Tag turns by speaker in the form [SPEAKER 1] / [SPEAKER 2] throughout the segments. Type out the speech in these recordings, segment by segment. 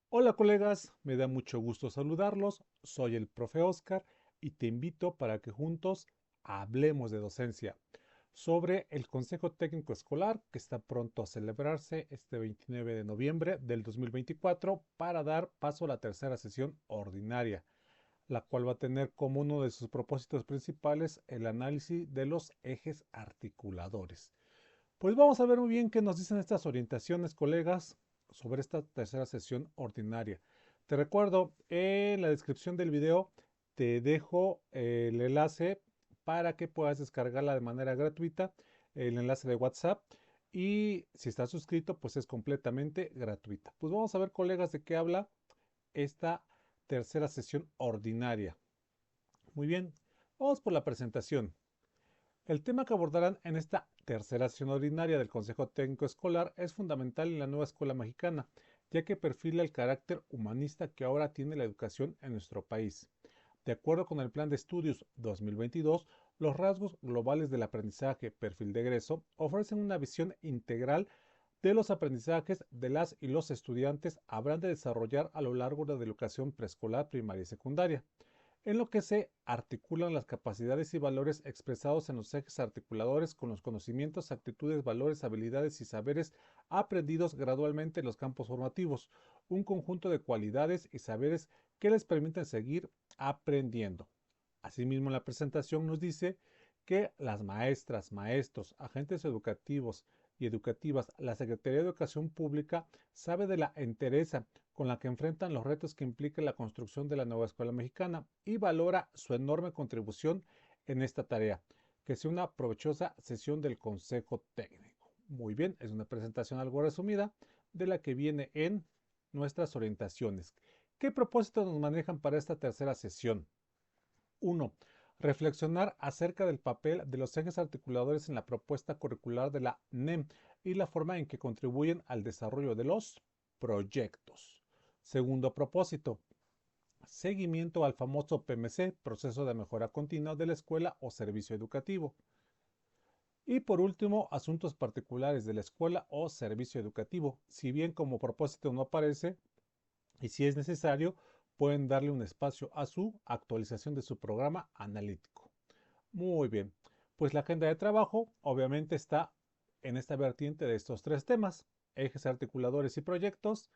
[SPEAKER 1] Hola colegas, me da mucho gusto saludarlos. Soy el profe Oscar y te invito para que juntos hablemos de docencia sobre el Consejo Técnico Escolar que está pronto a celebrarse este 29 de noviembre del 2024 para dar paso a la tercera sesión ordinaria, la cual va a tener como uno de sus propósitos principales el análisis de los ejes articuladores. Pues vamos a ver muy bien qué nos dicen estas orientaciones, colegas, sobre esta tercera sesión ordinaria. Te recuerdo, en la descripción del video te dejo el enlace para que puedas descargarla de manera gratuita, el enlace de WhatsApp. Y si estás suscrito, pues es completamente gratuita. Pues vamos a ver, colegas, de qué habla esta tercera sesión ordinaria. Muy bien, vamos por la presentación. El tema que abordarán en esta tercera sesión ordinaria del Consejo Técnico Escolar es fundamental en la nueva escuela mexicana, ya que perfila el carácter humanista que ahora tiene la educación en nuestro país. De acuerdo con el Plan de Estudios 2022, los rasgos globales del aprendizaje, perfil de egreso, ofrecen una visión integral de los aprendizajes de las y los estudiantes habrán de desarrollar a lo largo de la educación preescolar, primaria y secundaria, en lo que se articulan las capacidades y valores expresados en los ejes articuladores con los conocimientos, actitudes, valores, habilidades y saberes aprendidos gradualmente en los campos formativos, un conjunto de cualidades y saberes que les permiten seguir aprendiendo. Asimismo, en la presentación nos dice que las maestras, maestros, agentes educativos y educativas, la Secretaría de Educación Pública sabe de la entereza con la que enfrentan los retos que implica la construcción de la nueva escuela mexicana y valora su enorme contribución en esta tarea. Que sea una provechosa sesión del Consejo Técnico. Muy bien, es una presentación algo resumida de la que viene en nuestras orientaciones. ¿Qué propósitos nos manejan para esta tercera sesión? 1. Reflexionar acerca del papel de los ejes articuladores en la propuesta curricular de la NEM y la forma en que contribuyen al desarrollo de los proyectos. Segundo propósito, seguimiento al famoso PMC, proceso de mejora continua de la escuela o servicio educativo. Y por último, asuntos particulares de la escuela o servicio educativo. Si bien como propósito no aparece, y si es necesario, pueden darle un espacio a su actualización de su programa analítico. Muy bien, pues la agenda de trabajo obviamente está en esta vertiente de estos tres temas: ejes articuladores y proyectos,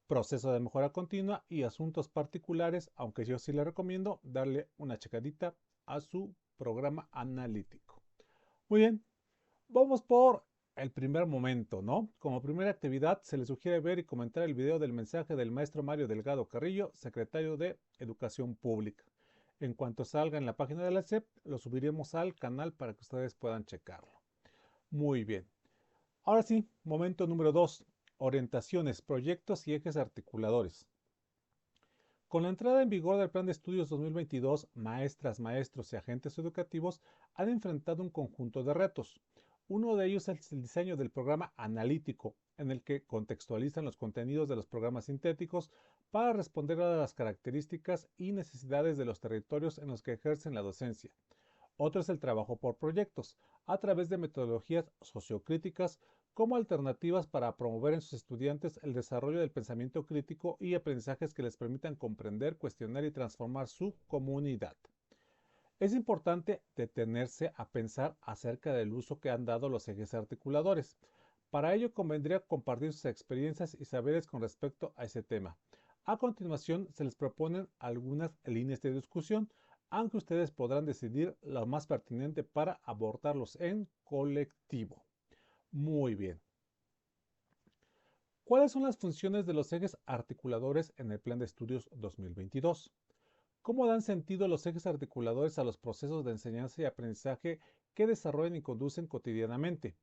[SPEAKER 1] proceso de mejora continua y asuntos particulares, aunque yo sí le recomiendo darle una checadita a su programa analítico. Muy bien, vamos por el primer momento, ¿no? Como primera actividad se le sugiere ver y comentar el video del mensaje del maestro Mario Delgado Carrillo, secretario de Educación Pública. En cuanto salga en la página de la SEP, lo subiremos al canal para que ustedes puedan checarlo. Muy bien. Ahora sí, momento número 2. Orientaciones, proyectos y ejes articuladores. Con la entrada en vigor del Plan de Estudios 2022, maestras, maestros y agentes educativos han enfrentado un conjunto de retos. Uno de ellos es el diseño del programa analítico, en el que contextualizan los contenidos de los programas sintéticos para responder a las características y necesidades de los territorios en los que ejercen la docencia. Otro es el trabajo por proyectos, a través de metodologías sociocríticas como alternativas para promover en sus estudiantes el desarrollo del pensamiento crítico y aprendizajes que les permitan comprender, cuestionar y transformar su comunidad. Es importante detenerse a pensar acerca del uso que han dado los ejes articuladores. Para ello convendría compartir sus experiencias y saberes con respecto a ese tema. A continuación se les proponen algunas líneas de discusión, aunque ustedes podrán decidir lo más pertinente para abordarlos en colectivo. Muy bien. ¿Cuáles son las funciones de los ejes articuladores en el Plan de Estudios 2022? ¿Cómo dan sentido los ejes articuladores a los procesos de enseñanza y aprendizaje que desarrollan y conducen cotidianamente?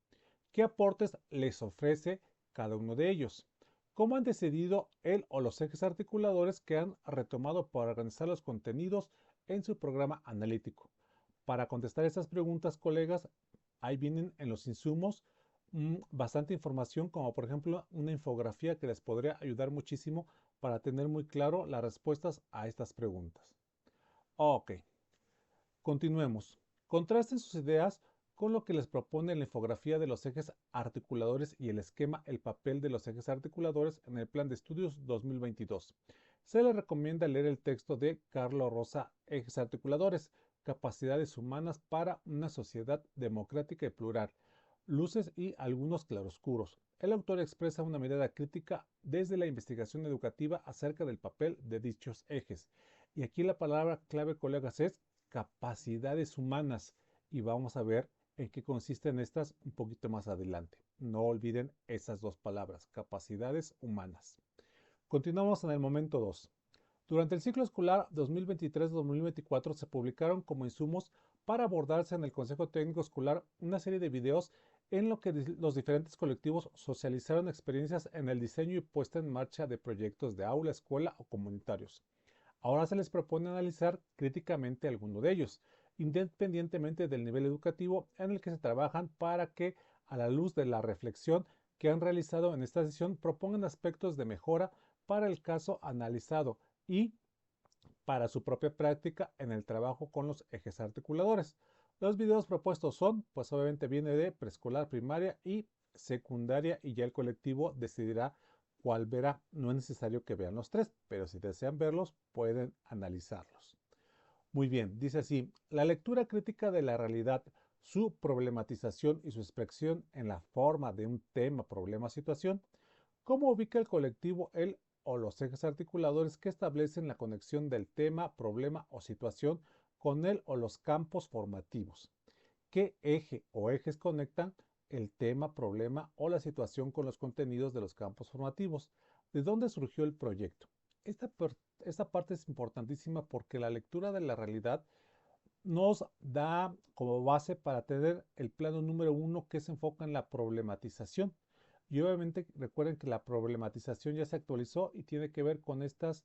[SPEAKER 1] ¿Qué aportes les ofrece cada uno de ellos? ¿Cómo han decidido él o los ejes articuladores que han retomado para organizar los contenidos en su programa analítico? Para contestar estas preguntas, colegas, ahí vienen en los insumos bastante información, como por ejemplo una infografía que les podría ayudar muchísimo para tener muy claro las respuestas a estas preguntas. Ok, continuemos. Contrasten sus ideas con lo que les propone la infografía de los ejes articuladores y el esquema El papel de los ejes articuladores en el Plan de Estudios 2022. Se les recomienda leer el texto de Carlos Rosa, Ejes articuladores, capacidades humanas para una sociedad democrática y plural, luces y algunos claroscuros. El autor expresa una mirada crítica desde la investigación educativa acerca del papel de dichos ejes. Y aquí la palabra clave, colegas, es capacidades humanas. Y vamos a ver en qué consisten estas un poquito más adelante. No olviden esas dos palabras, capacidades humanas. Continuamos en el momento 2. Durante el ciclo escolar 2023-2024 se publicaron como insumos para abordarse en el Consejo Técnico Escolar una serie de videos en lo que los diferentes colectivos socializaron experiencias en el diseño y puesta en marcha de proyectos de aula, escuela o comunitarios. Ahora se les propone analizar críticamente alguno de ellos, independientemente del nivel educativo en el que se trabajan, para que, a la luz de la reflexión que han realizado en esta sesión, propongan aspectos de mejora para el caso analizado y para su propia práctica en el trabajo con los ejes articuladores. Los videos propuestos son, pues obviamente viene de preescolar, primaria y secundaria, y ya el colectivo decidirá cuál verá. No es necesario que vean los tres, pero si desean verlos, pueden analizarlos. Muy bien, dice así: la lectura crítica de la realidad, su problematización y su expresión en la forma de un tema, problema, situación. ¿Cómo ubica el colectivo el o los ejes articuladores que establecen la conexión del tema, problema o situación con el o los campos formativos? ¿Qué eje o ejes conectan el tema, problema o la situación con los contenidos de los campos formativos? ¿De dónde surgió el proyecto? Esta parte es importantísima porque la lectura de la realidad nos da como base para tener el plano número 1, que se enfoca en la problematización. Y obviamente recuerden que la problematización ya se actualizó y tiene que ver con estos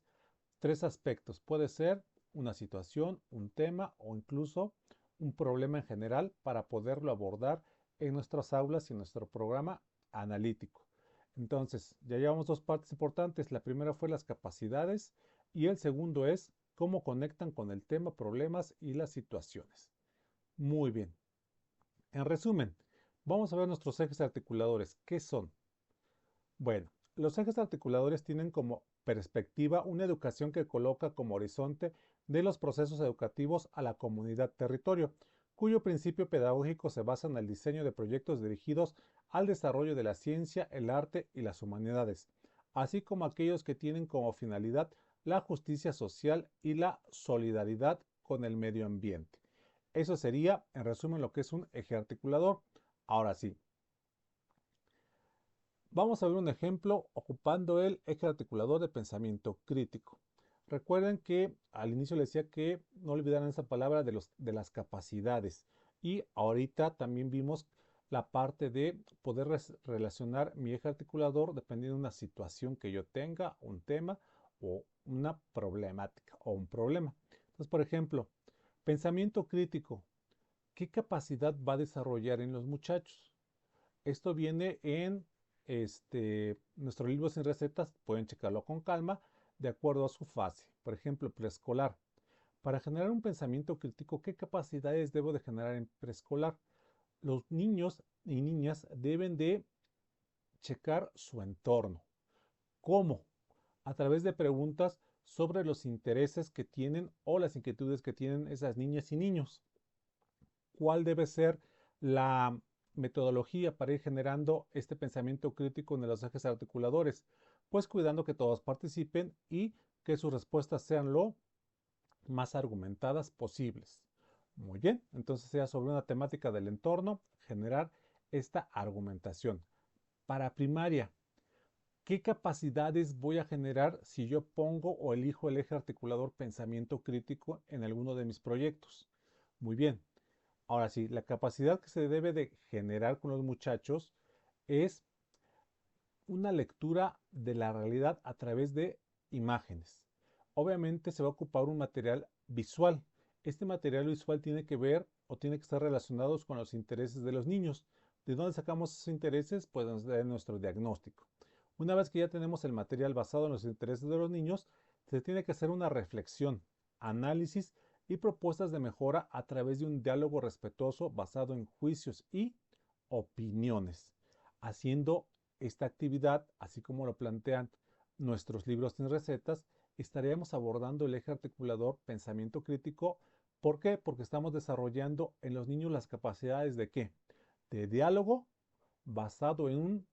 [SPEAKER 1] tres aspectos. Puede ser una situación, un tema o incluso un problema en general para poderlo abordar en nuestras aulas y en nuestro programa analítico. Entonces, ya llevamos dos partes importantes. La primera fue las capacidades y el segundo es cómo conectan con el tema, problemas y las situaciones. Muy bien. En resumen, vamos a ver nuestros ejes articuladores. ¿Qué son? Bueno, los ejes articuladores tienen como perspectiva una educación que coloca como horizonte de los procesos educativos a la comunidad territorio, cuyo principio pedagógico se basa en el diseño de proyectos dirigidos al desarrollo de la ciencia, el arte y las humanidades, así como aquellos que tienen como finalidad la justicia social y la solidaridad con el medio ambiente. Eso sería, en resumen, lo que es un eje articulador. Ahora sí, vamos a ver un ejemplo ocupando el eje articulador de pensamiento crítico. Recuerden que al inicio les decía que no olvidaran esa palabra de las capacidades. Y ahorita también vimos la parte de poder relacionar mi eje articulador dependiendo de una situación que yo tenga, un tema o una problemática o un problema. Entonces, por ejemplo, pensamiento crítico. ¿Qué capacidad va a desarrollar en los muchachos? Esto viene en nuestro libro sin recetas, pueden checarlo con calma, de acuerdo a su fase. Por ejemplo, preescolar. Para generar un pensamiento crítico, ¿qué capacidades debo de generar en preescolar? Los niños y niñas deben de checar su entorno. ¿Cómo? A través de preguntas sobre los intereses que tienen o las inquietudes que tienen esas niñas y niños. ¿Cuál debe ser la metodología para ir generando este pensamiento crítico en los ejes articuladores? Pues cuidando que todos participen y que sus respuestas sean lo más argumentadas posibles. Muy bien, entonces sea sobre una temática del entorno, generar esta argumentación. Para primaria, ¿qué capacidades voy a generar si yo pongo o elijo el eje articulador pensamiento crítico en alguno de mis proyectos? Muy bien, ahora sí, la capacidad que se debe de generar con los muchachos es una lectura de la realidad a través de imágenes. Obviamente se va a ocupar un material visual. Este material visual tiene que ver o tiene que estar relacionado con los intereses de los niños. ¿De dónde sacamos esos intereses? Pues de nuestro diagnóstico. Una vez que ya tenemos el material basado en los intereses de los niños, se tiene que hacer una reflexión, análisis y propuestas de mejora a través de un diálogo respetuoso basado en juicios y opiniones. Haciendo esta actividad, así como lo plantean nuestros libros sin recetas, estaríamos abordando el eje articulador pensamiento crítico. ¿Por qué? Porque estamos desarrollando en los niños las capacidades de ¿qué? De diálogo basado en un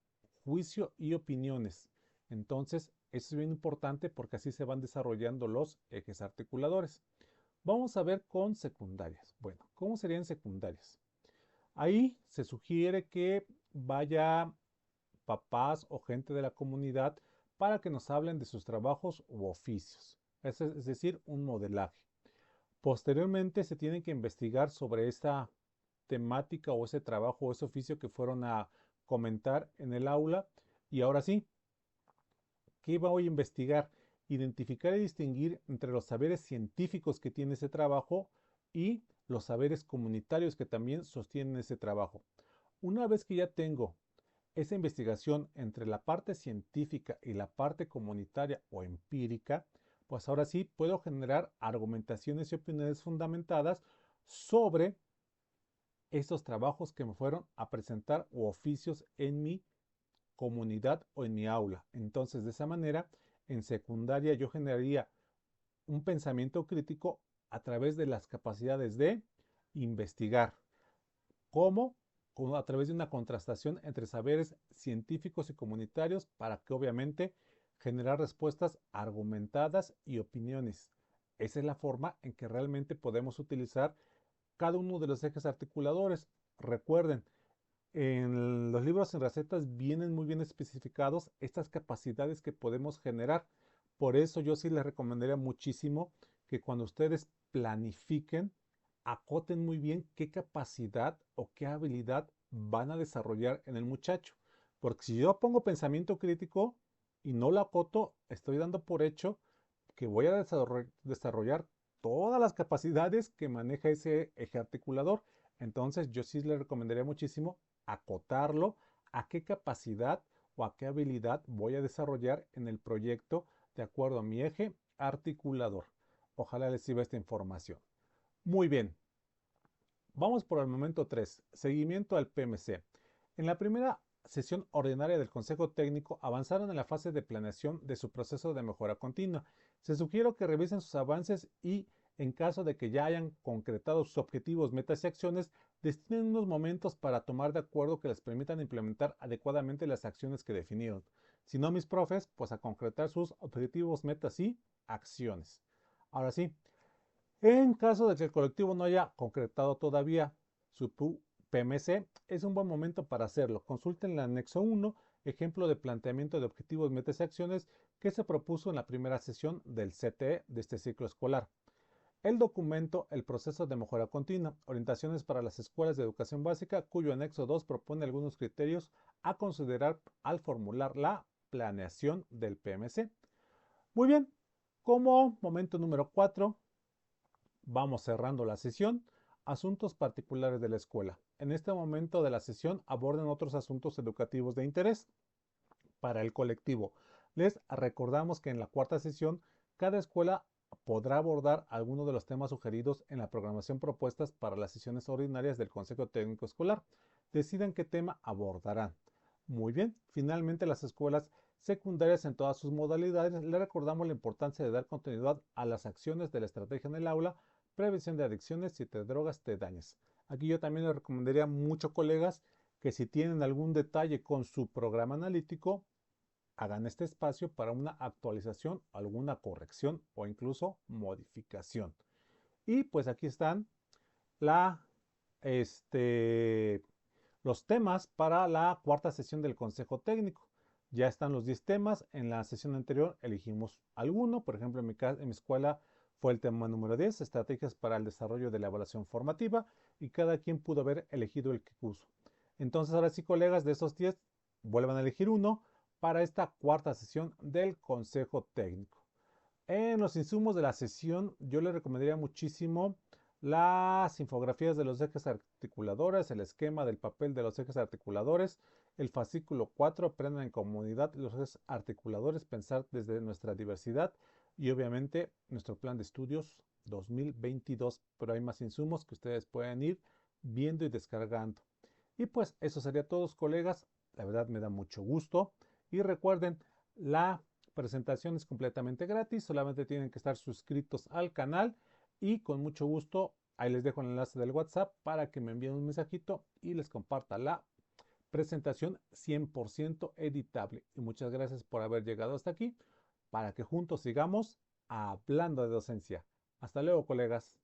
[SPEAKER 1] juicio y opiniones. Entonces, eso es bien importante porque así se van desarrollando los ejes articuladores. Vamos a ver con secundarias. Bueno, ¿cómo serían secundarias? Ahí se sugiere que vaya papás o gente de la comunidad para que nos hablen de sus trabajos u oficios, es decir, un modelaje. Posteriormente se tiene que investigar sobre esta temática o ese trabajo o ese oficio que fueron a comentar en el aula. Y ahora sí, ¿qué voy a investigar? Identificar y distinguir entre los saberes científicos que tiene ese trabajo y los saberes comunitarios que también sostienen ese trabajo. Una vez que ya tengo esa investigación entre la parte científica y la parte comunitaria o empírica, pues ahora sí puedo generar argumentaciones y opiniones fundamentadas sobre estos trabajos que me fueron a presentar o oficios en mi comunidad o en mi aula. Entonces, de esa manera, en secundaria yo generaría un pensamiento crítico a través de las capacidades de investigar. ¿Cómo? A través de una contrastación entre saberes científicos y comunitarios para que obviamente generar respuestas argumentadas y opiniones. Esa es la forma en que realmente podemos utilizar cada uno de los ejes articuladores. Recuerden, en los libros en recetas vienen muy bien especificados estas capacidades que podemos generar. Por eso yo sí les recomendaría muchísimo que cuando ustedes planifiquen, acoten muy bien qué capacidad o qué habilidad van a desarrollar en el muchacho. Porque si yo pongo pensamiento crítico y no lo acoto, estoy dando por hecho que voy a desarrollar todas las capacidades que maneja ese eje articulador. Entonces yo sí le recomendaría muchísimo acotarlo a qué capacidad o a qué habilidad voy a desarrollar en el proyecto de acuerdo a mi eje articulador. Ojalá les sirva esta información. Muy bien, vamos por el momento 3, seguimiento al PMC. En la primera sesión ordinaria del Consejo Técnico avanzaron en la fase de planeación de su proceso de mejora continua. Se sugiere que revisen sus avances y, en caso de que ya hayan concretado sus objetivos, metas y acciones, destinen unos momentos para tomar de acuerdo que les permitan implementar adecuadamente las acciones que definieron. Si no, mis profes, pues a concretar sus objetivos, metas y acciones. Ahora sí, en caso de que el colectivo no haya concretado todavía su PMC, es un buen momento para hacerlo. Consulten el anexo 1, ejemplo de planteamiento de objetivos, metas y acciones que se propuso en la primera sesión del CTE de este ciclo escolar. El documento El proceso de mejora continua, orientaciones para las escuelas de educación básica, cuyo anexo 2 propone algunos criterios a considerar al formular la planeación del PMC. Muy bien, como momento número 4, vamos cerrando la sesión. Asuntos particulares de la escuela. En este momento de la sesión abordan otros asuntos educativos de interés para el colectivo. Les recordamos que en la cuarta sesión cada escuela podrá abordar alguno de los temas sugeridos en la programación propuestas para las sesiones ordinarias del Consejo Técnico Escolar. Decidan qué tema abordarán. Muy bien, finalmente las escuelas secundarias en todas sus modalidades le recordamos la importancia de dar continuidad a las acciones de la estrategia en el aula, prevención de adicciones y de drogas te dañas. Aquí yo también les recomendaría mucho, colegas, que si tienen algún detalle con su programa analítico, hagan este espacio para una actualización, alguna corrección o incluso modificación. Y pues aquí están la, este, los temas para la cuarta sesión del Consejo Técnico. Ya están los 10 temas. En la sesión anterior elegimos alguno. Por ejemplo, en mi escuela fue el tema número 10, estrategias para el desarrollo de la evaluación formativa, y cada quien pudo haber elegido el que puso. Entonces, ahora sí, colegas, de esos 10, vuelvan a elegir uno para esta cuarta sesión del Consejo Técnico. En los insumos de la sesión, yo les recomendaría muchísimo las infografías de los ejes articuladores, el esquema del papel de los ejes articuladores, el fascículo 4, aprendan en comunidad los ejes articuladores, pensar desde nuestra diversidad y obviamente nuestro plan de estudios 2022, pero hay más insumos que ustedes pueden ir viendo y descargando. Y pues eso sería todo, colegas. La verdad me da mucho gusto. Y recuerden, la presentación es completamente gratis, solamente tienen que estar suscritos al canal y con mucho gusto ahí les dejo el enlace del WhatsApp para que me envíen un mensajito y les comparta la presentación 100% editable. Y muchas gracias por haber llegado hasta aquí para que juntos sigamos hablando de docencia. Hasta luego, colegas.